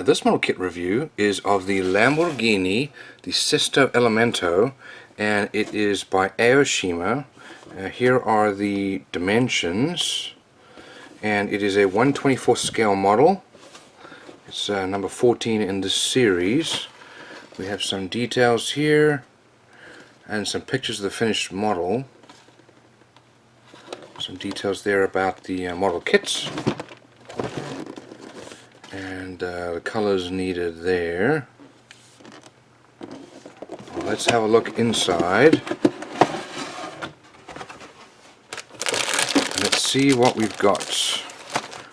This model kit review is of the Lamborghini, the Sesto Elemento, and it is by Aoshima. Here are the dimensions, and it is a 1/24 scale model. It's number 14 in this series. We have some details here and some pictures of the finished model. Some details there about the model kits. And the colors needed there. Well, let's have a look inside. And let's see what we've got.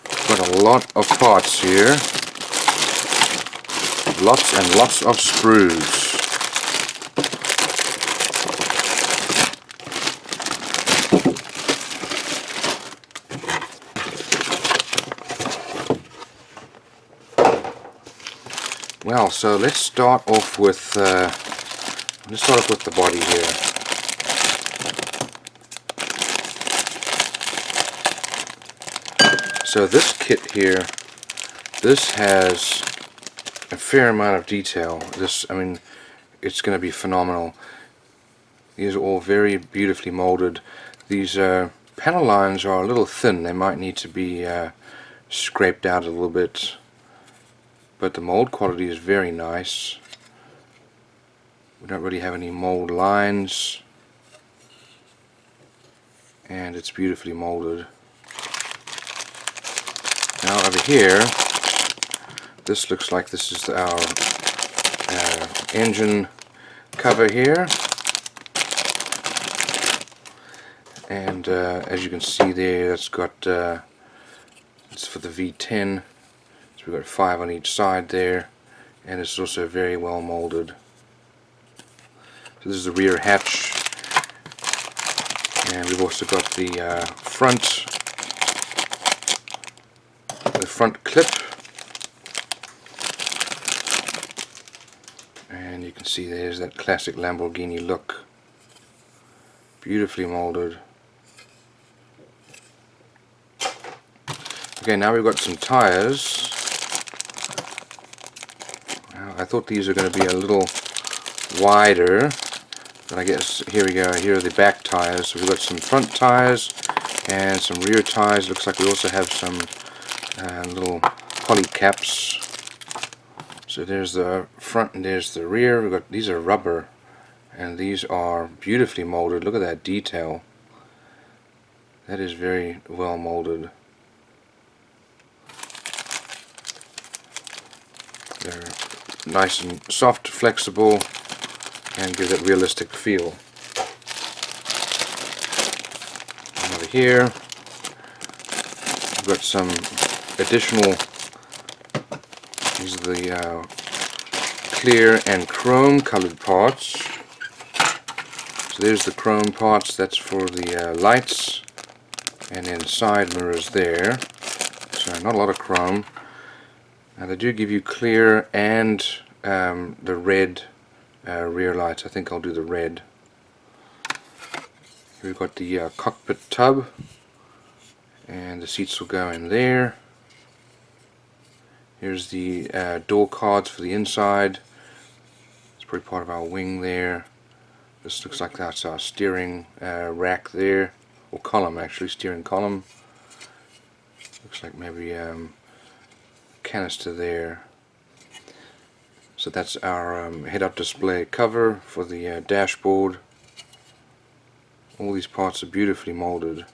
We've got a lot of parts here. Lots and lots of sprues. Well, so let's start off with the body here. So this kit here, this has a fair amount of detail. I mean, it's going to be phenomenal. These are all very beautifully molded. These panel lines are a little thin. They might need to be scraped out a little bit. But the mold quality is very nice. We don't really have any mold lines, and it's beautifully molded. Now over here, this looks like this is our engine cover here, and as you can see there, that's got it's for the V10. We've got 5 on each side there, and it's also very well molded. So this is the rear hatch, and we've also got the front clip, and you can see there's that classic Lamborghini look, beautifully molded. Okay, now we've got some tires. I thought these are going to be a little wider, but I guess here we go. Here are the back tires. So we've got some front tires and some rear tires. Looks like we also have some little poly caps. So there's the front and there's the rear. These are rubber, and these are beautifully molded. Look at that detail. That is very well molded. They're nice and soft, flexible, and give that realistic feel. And over here, we've got some additional. These are the clear and chrome colored parts. So there's the chrome parts. That's for the lights, and then side mirrors there. So not a lot of chrome. Now they do give you clear and the red rear lights. I think I'll do the red. Here we've got the cockpit tub, and the seats will go in there. Here's the door cards for the inside. It's probably part of our wing there. This looks like that's our steering rack there, or column actually, steering column. Looks like maybe canister there. So that's our head-up display cover for the dashboard. All these parts are beautifully molded.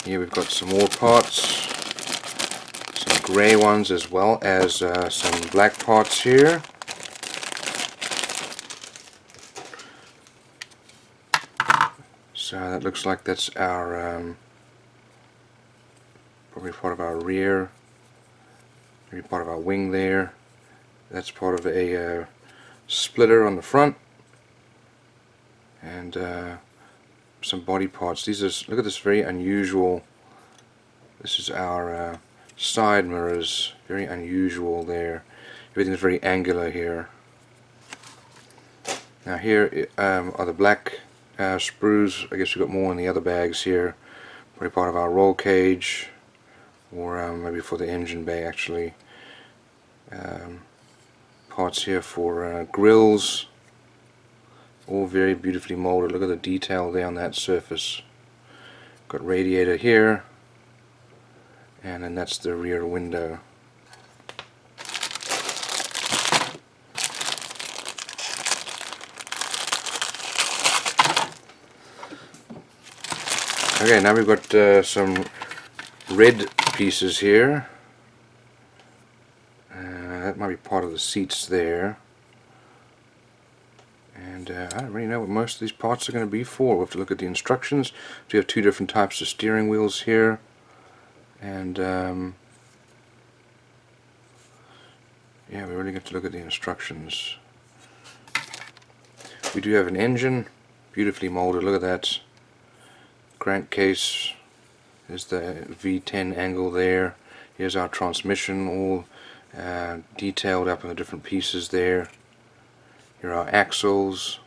Here we've got some more parts, some grey ones as well as some black parts here. So that looks like that's our probably part of our rear, maybe part of our wing there. That's part of a splitter on the front, and some body parts. These are, look at this very unusual. This is our side mirrors, very unusual there. Everything's very angular here. Now here are the black sprues. I guess we've got more in the other bags here. probably part of our roll cage, or maybe for the engine bay actually. Parts here for grills, all very beautifully molded. Look at the detail there on that surface. Got radiator here, and then that's the rear window. Okay, now we've got some red pieces here. That might be part of the seats there. And I don't really know what most of these parts are going to be for. We'll have to look at the instructions. We have two different types of steering wheels here. And yeah, we really get to look at the instructions. We do have an engine, beautifully molded. Look at that. Crankcase. There's the V10 angle there. Here's our transmission, all detailed up in the different pieces there. Here are our axles,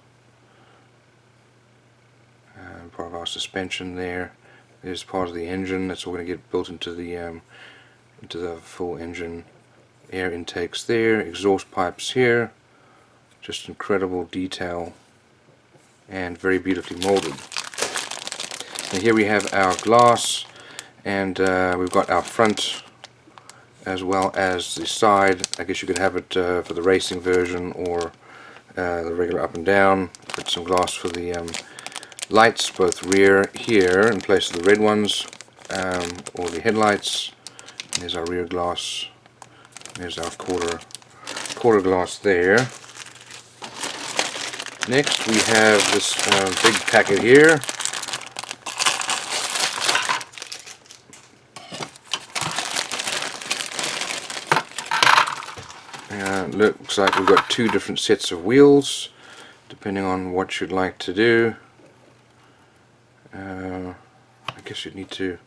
part of our suspension there. There's part of the engine. That's all going to get built into the full engine. Air intakes there, exhaust pipes here. Just incredible detail and very beautifully molded. And here we have our glass, and we've got our front as well as the side. I guess you could have it for the racing version or the regular up and down. Put some glass for the lights, both rear here in place of the red ones, or the headlights. And there's our rear glass. There's our quarter glass there. Next we have this big packet here. Looks like we've got two different sets of wheels, depending on what you'd like to do. I guess you'd need to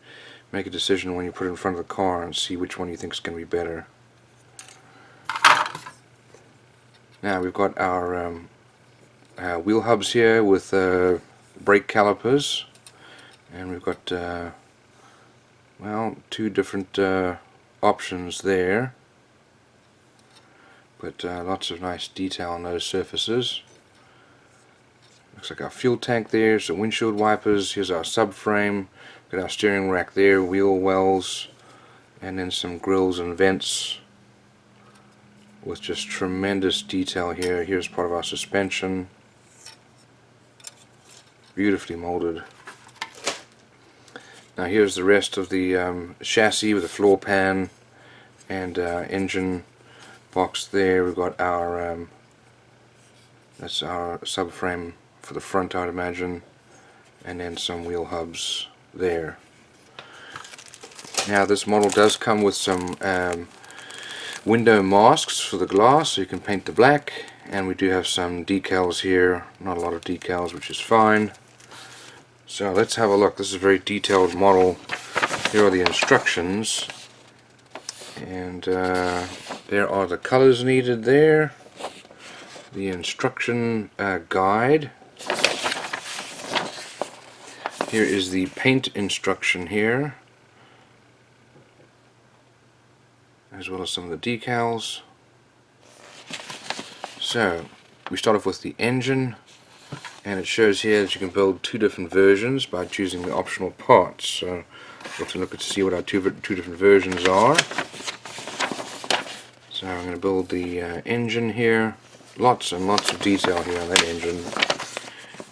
make a decision when you put it in front of the car and see which one you think is going to be better. Now we've got our wheel hubs here with brake calipers, and we've got well, two different options there. But lots of nice detail on those surfaces. Looks like our fuel tank there, some windshield wipers, here's our subframe, got our steering rack there, wheel wells, and then some grills and vents with just tremendous detail here. Here's part of our suspension. Beautifully molded. Now here's the rest of the chassis with a floor pan and engine box there. We've got our that's our subframe for the front, I'd imagine, and then some wheel hubs there. Now this model does come with some window masks for the glass, so you can paint the black, and we do have some decals here. Not a lot of decals, which is fine. So let's have a look. This is a very detailed model. Here are the instructions, and there are the colors needed there, the instruction guide. Here is the paint instruction here, as well as some of the decals. So we start off with the engine, and it shows here that you can build two different versions by choosing the optional parts. So we'll have to look to see what our two different versions are. So I'm going to build the engine here. Lots and lots of detail here on that engine.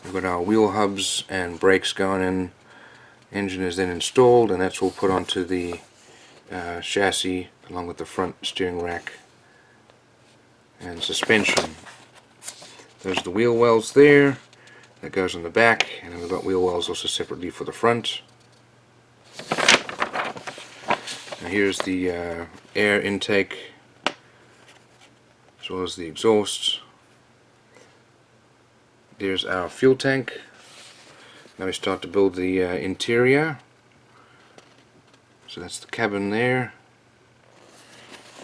We've got our wheel hubs and brakes going in. Engine is then installed, and that's all put onto the chassis along with the front steering rack and suspension. Those are the wheel wells there. That goes on the back, and then we've got wheel wells also separately for the front. Now here's the air intake, as well as the exhaust. There's our fuel tank. Now we start to build the interior. So that's the cabin there,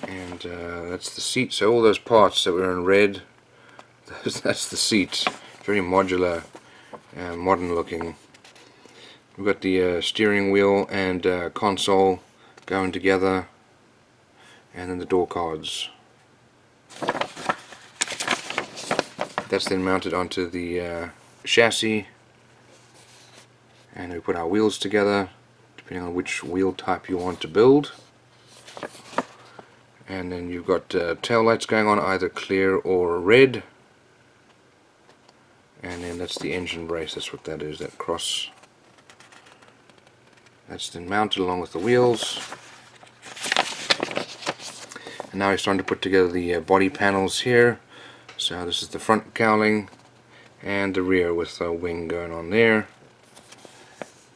and that's the seat. So all those parts that were in red, that's the seats. Very modular, modern looking. We've got the steering wheel and console going together, and then the door cards. That's then mounted onto the chassis, and we put our wheels together depending on which wheel type you want to build. And then you've got tail lights going on, either clear or red. And then that's the engine brace, that's what that is, that cross. That's then mounted along with the wheels. And now we're starting to put together the body panels here. So this is the front cowling and the rear with a wing going on there.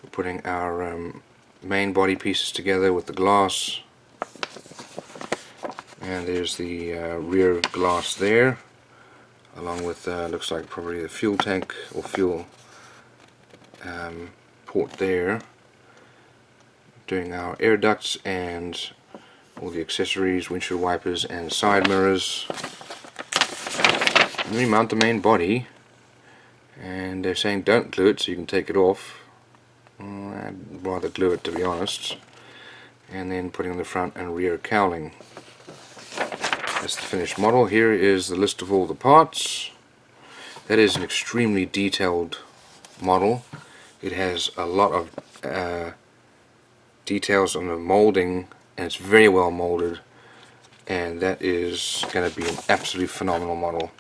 We're putting our main body pieces together with the glass. And there's the rear glass there, along with looks like probably the fuel tank or fuel port there. Doing our air ducts and all the accessories, windshield wipers and side mirrors. And then we mount the main body, and they're saying don't glue it so you can take it off. I'd rather glue it, to be honest. And then putting on the front and rear cowling. That's the finished model. Here is the list of all the parts. That is an extremely detailed model. It has a lot of details on the molding, and it's very well molded, and that is going to be an absolutely phenomenal model.